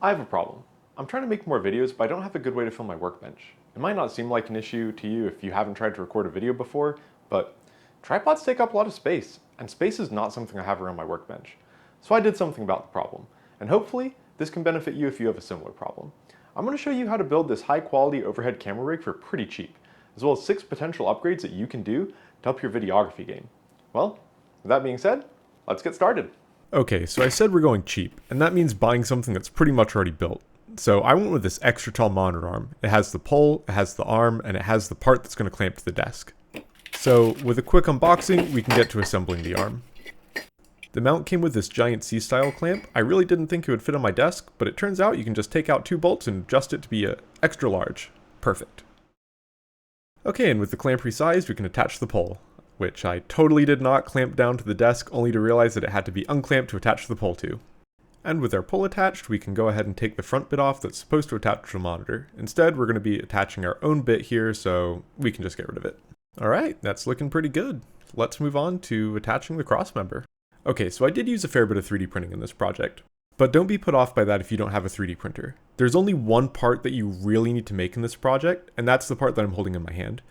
I have a problem. I'm trying to make more videos, but I don't have a good way to film my workbench. It might not seem like an issue to you if you haven't tried to record a video before, but tripods take up a lot of space, and space is not something I have around my workbench. So I did something about the problem, and hopefully this can benefit you if you have a similar problem. I'm going to show you how to build this high quality overhead camera rig for pretty cheap, as well as 6 potential upgrades that you can do to help your videography game. Well, with that being said, let's get started. Okay, so I said we're going cheap, and that means buying something that's pretty much already built. So I went with this extra tall monitor arm. It has the pole, it has the arm, and it has the part that's going to clamp to the desk. So with a quick unboxing, we can get to assembling the arm. The mount came with this giant C-style clamp. I really didn't think it would fit on my desk, but it turns out you can just take out 2 bolts and adjust it to be extra large. Perfect. Okay, and with the clamp resized, we can attach the pole, which I totally did not clamp down to the desk, only to realize that it had to be unclamped to attach the pole to. And with our pole attached, we can go ahead and take the front bit off that's supposed to attach to the monitor. Instead, we're going to be attaching our own bit here, so we can just get rid of it. Alright, that's looking pretty good. Let's move on to attaching the crossmember. Okay, so I did use a fair bit of 3D printing in this project, but don't be put off by that if you don't have a 3D printer. There's only one part that you really need to make in this project, and that's the part that I'm holding in my hand.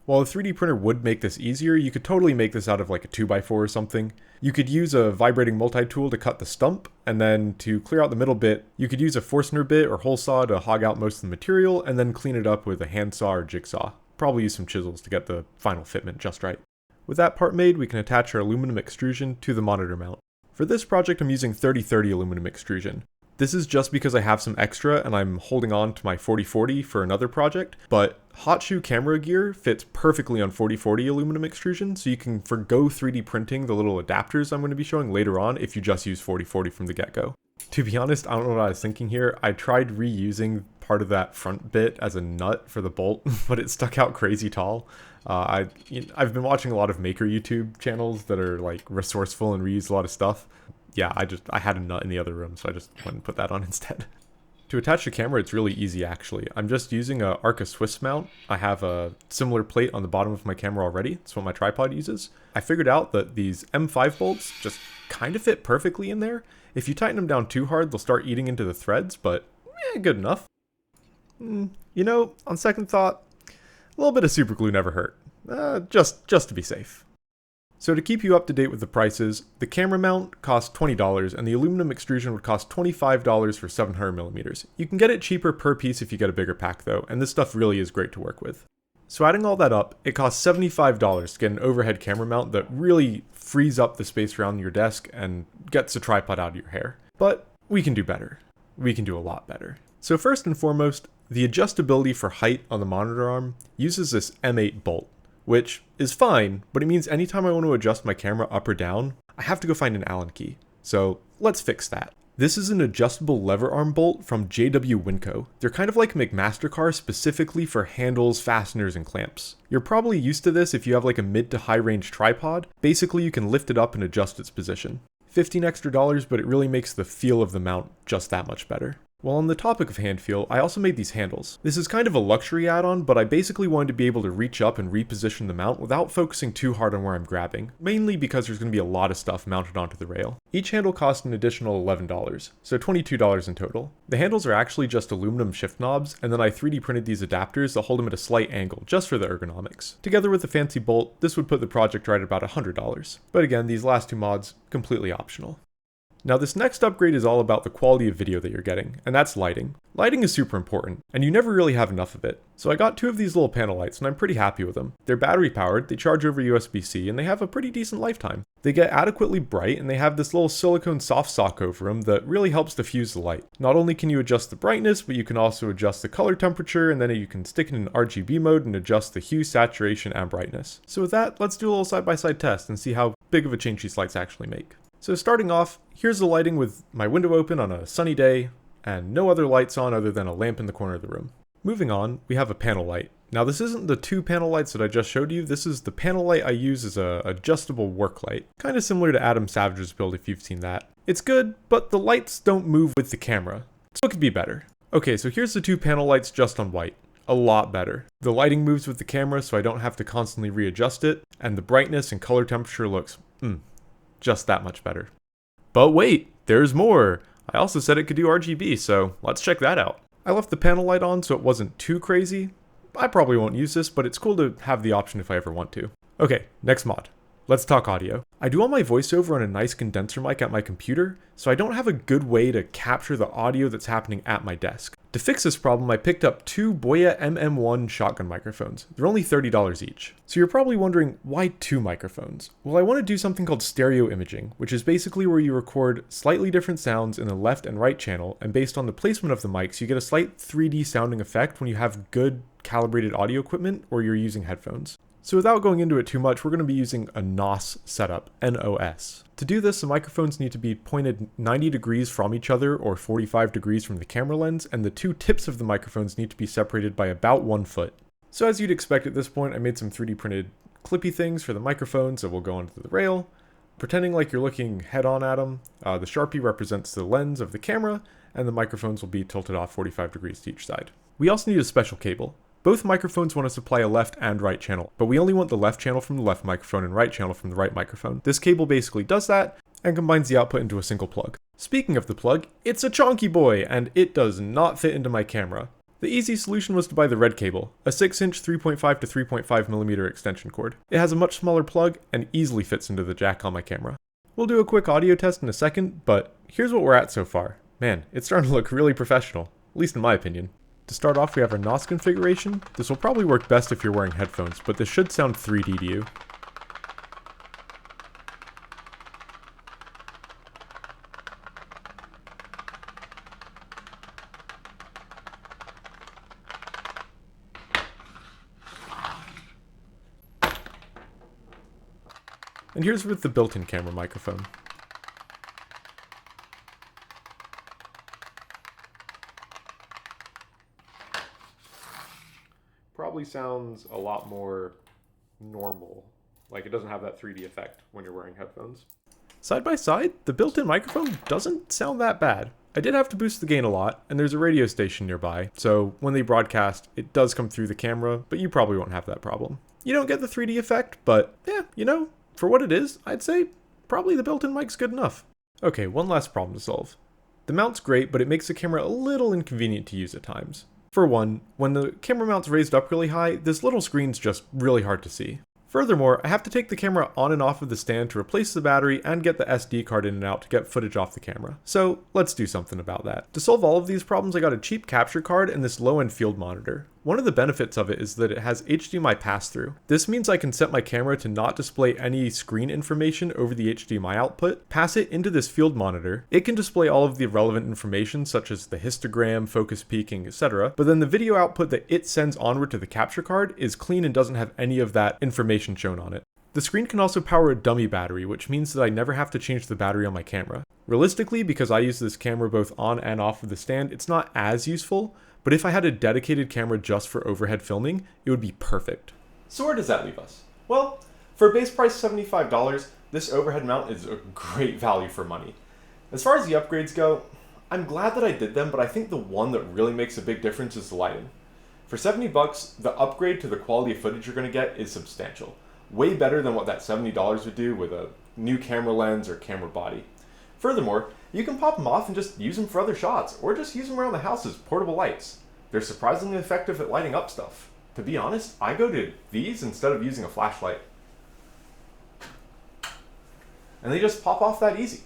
While a 3D printer would make this easier, you could totally make this out of like a 2x4 or something. You could use a vibrating multi-tool to cut the stump, and then to clear out the middle bit, you could use a Forstner bit or hole saw to hog out most of the material, and then clean it up with a handsaw or jigsaw. Probably use some chisels to get the final fitment just right. With that part made, we can attach our aluminum extrusion to the monitor mount. For this project, I'm using 3030 aluminum extrusion. This is just because I have some extra and I'm holding on to my 4040 for another project, but Hot Shoe camera gear fits perfectly on 4040 aluminum extrusion, so you can forgo 3D printing the little adapters I'm going to be showing later on if you just use 4040 from the get-go. To be honest, I don't know what I was thinking here. I tried reusing part of that front bit as a nut for the bolt, but it stuck out crazy tall. I've been watching a lot of maker YouTube channels that are like resourceful and reuse a lot of stuff. Yeah, I had a nut in the other room, so I just went and put that on instead. To attach the camera, it's really easy actually. I'm just using a Arca Swiss mount. I have a similar plate on the bottom of my camera already. It's what my tripod uses. I figured out that these M5 bolts just kind of fit perfectly in there. If you tighten them down too hard, they'll start eating into the threads, but good enough. You know, on second thought, a little bit of super glue never hurt. Just to be safe. So to keep you up to date with the prices, the camera mount costs $20 and the aluminum extrusion would cost $25 for 700mm. You can get it cheaper per piece if you get a bigger pack though, and this stuff really is great to work with. So adding all that up, it costs $75 to get an overhead camera mount that really frees up the space around your desk and gets the tripod out of your hair. But we can do better. We can do a lot better. So first and foremost, the adjustability for height on the monitor arm uses this M8 bolt, which is fine, but it means anytime I want to adjust my camera up or down, I have to go find an Allen key. So let's fix that. This is an adjustable lever arm bolt from JW Winco. They're kind of like a McMaster-Carr specifically for handles, fasteners, and clamps. You're probably used to this if you have like a mid to high range tripod. Basically, you can lift it up and adjust its position. $15 extra, but it really makes the feel of the mount just that much better. While on the topic of hand feel, I also made these handles. This is kind of a luxury add-on, but I basically wanted to be able to reach up and reposition the mount without focusing too hard on where I'm grabbing, mainly because there's going to be a lot of stuff mounted onto the rail. Each handle cost an additional $11, so $22 in total. The handles are actually just aluminum shift knobs, and then I 3D printed these adapters that hold them at a slight angle, just for the ergonomics. Together with the fancy bolt, this would put the project right at about $100. But again, these last 2 mods, completely optional. Now this next upgrade is all about the quality of video that you're getting, and that's lighting. Lighting is super important, and you never really have enough of it. So I got 2 of these little panel lights, and I'm pretty happy with them. They're battery powered, they charge over USB-C, and they have a pretty decent lifetime. They get adequately bright, and they have this little silicone soft sock over them that really helps diffuse the light. Not only can you adjust the brightness, but you can also adjust the color temperature, and then you can stick it in RGB mode and adjust the hue, saturation, and brightness. So with that, let's do a little side-by-side test and see how big of a change these lights actually make. So starting off, here's the lighting with my window open on a sunny day, and no other lights on other than a lamp in the corner of the room. Moving on, we have a panel light. Now this isn't the 2 panel lights that I just showed you, this is the panel light I use as a adjustable work light. Kind of similar to Adam Savage's build if you've seen that. It's good, but the lights don't move with the camera, so it could be better. Okay, so here's the 2 panel lights just on white. A lot better. The lighting moves with the camera so I don't have to constantly readjust it, and the brightness and color temperature looks, just that much better. But wait, there's more! I also said it could do RGB, so let's check that out. I left the panel light on so it wasn't too crazy. I probably won't use this, but it's cool to have the option if I ever want to. Okay, next mod. Let's talk audio. I do all my voiceover on a nice condenser mic at my computer, so I don't have a good way to capture the audio that's happening at my desk. To fix this problem, I picked up two Boya MM1 shotgun microphones. They're only $30 each. So you're probably wondering, why two microphones? Well, I want to do something called stereo imaging, which is basically where you record slightly different sounds in the left and right channel, and based on the placement of the mics, you get a slight 3D sounding effect when you have good calibrated audio equipment or you're using headphones. So without going into it too much, we're going to be using a NOS setup, N-O-S. To do this, the microphones need to be pointed 90 degrees from each other or 45 degrees from the camera lens, and the two tips of the microphones need to be separated by about 1 foot. So as you'd expect at this point, I made some 3D printed clippy things for the microphones that will go onto the rail. Pretending like you're looking head on at them, the Sharpie represents the lens of the camera, and the microphones will be tilted off 45 degrees to each side. We also need a special cable. Both microphones want to supply a left and right channel, but we only want the left channel from the left microphone and right channel from the right microphone. This cable basically does that and combines the output into a single plug. Speaking of the plug, it's a chonky boy, and it does not fit into my camera. The easy solution was to buy the red cable, a 6-inch 3.5 to 3.5mm extension cord. It has a much smaller plug and easily fits into the jack on my camera. We'll do a quick audio test in a second, but here's what we're at so far. Man, it's starting to look really professional, at least in my opinion. To start off, we have our NOS configuration. This will probably work best if you're wearing headphones, but this should sound 3D to you. And here's with the built-in camera microphone. Probably sounds a lot more normal, like it doesn't have that 3D effect when you're wearing headphones. Side by side, the built-in microphone doesn't sound that bad. I did have to boost the gain a lot, and there's a radio station nearby, so when they broadcast, it does come through the camera, but you probably won't have that problem. You don't get the 3D effect, but yeah, you know, for what it is, I'd say probably the built-in mic's good enough. Okay, one last problem to solve. The mount's great, but it makes the camera a little inconvenient to use at times. For one, when the camera mount's raised up really high, this little screen's just really hard to see. Furthermore, I have to take the camera on and off of the stand to replace the battery and get the SD card in and out to get footage off the camera. So let's do something about that. To solve all of these problems, I got a cheap capture card and this low-end field monitor. One of the benefits of it is that it has HDMI pass-through. This means I can set my camera to not display any screen information over the HDMI output, pass it into this field monitor. It can display all of the relevant information such as the histogram, focus peaking, etc. But then the video output that it sends onward to the capture card is clean and doesn't have any of that information shown on it. The screen can also power a dummy battery, which means that I never have to change the battery on my camera. Realistically, because I use this camera both on and off of the stand, it's not as useful, but if I had a dedicated camera just for overhead filming, it would be perfect. So where does that leave us? Well, for a base price $75, this overhead mount is a great value for money. As far as the upgrades go, I'm glad that I did them, but I think the one that really makes a big difference is the lighting. For $70, the upgrade to the quality of footage you're going to get is substantial. Way better than what that $70 would do with a new camera lens or camera body. Furthermore, you can pop them off and just use them for other shots, or just use them around the house as portable lights. They're surprisingly effective at lighting up stuff. To be honest, I go to these instead of using a flashlight. And they just pop off that easy.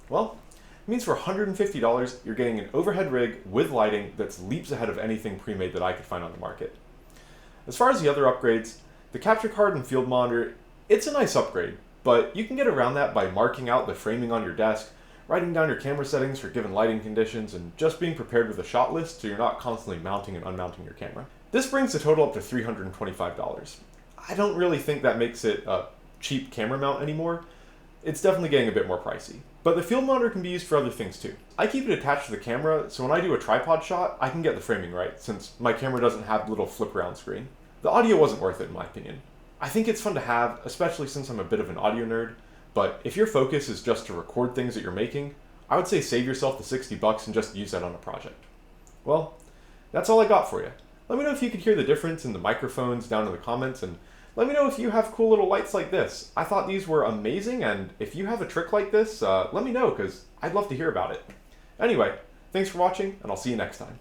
Well, it means for $150, you're getting an overhead rig with lighting that's leaps ahead of anything pre-made that I could find on the market. As far as the other upgrades, the capture card and field monitor, it's a nice upgrade, but you can get around that by marking out the framing on your desk, writing down your camera settings for given lighting conditions, and just being prepared with a shot list so you're not constantly mounting and unmounting your camera. This brings the total up to $325. I don't really think that makes it a cheap camera mount anymore. It's definitely getting a bit more pricey. But the field monitor can be used for other things too. I keep it attached to the camera, so when I do a tripod shot, I can get the framing right, since my camera doesn't have the little flip around screen. The audio wasn't worth it in my opinion. I think it's fun to have, especially since I'm a bit of an audio nerd, but if your focus is just to record things that you're making, I would say save yourself the $60 and just use that on a project. Well, that's all I got for you. Let me know if you could hear the difference in the microphones down in the comments, and let me know if you have cool little lights like this. I thought these were amazing, and if you have a trick like this, let me know, because I'd love to hear about it. Anyway, thanks for watching, and I'll see you next time.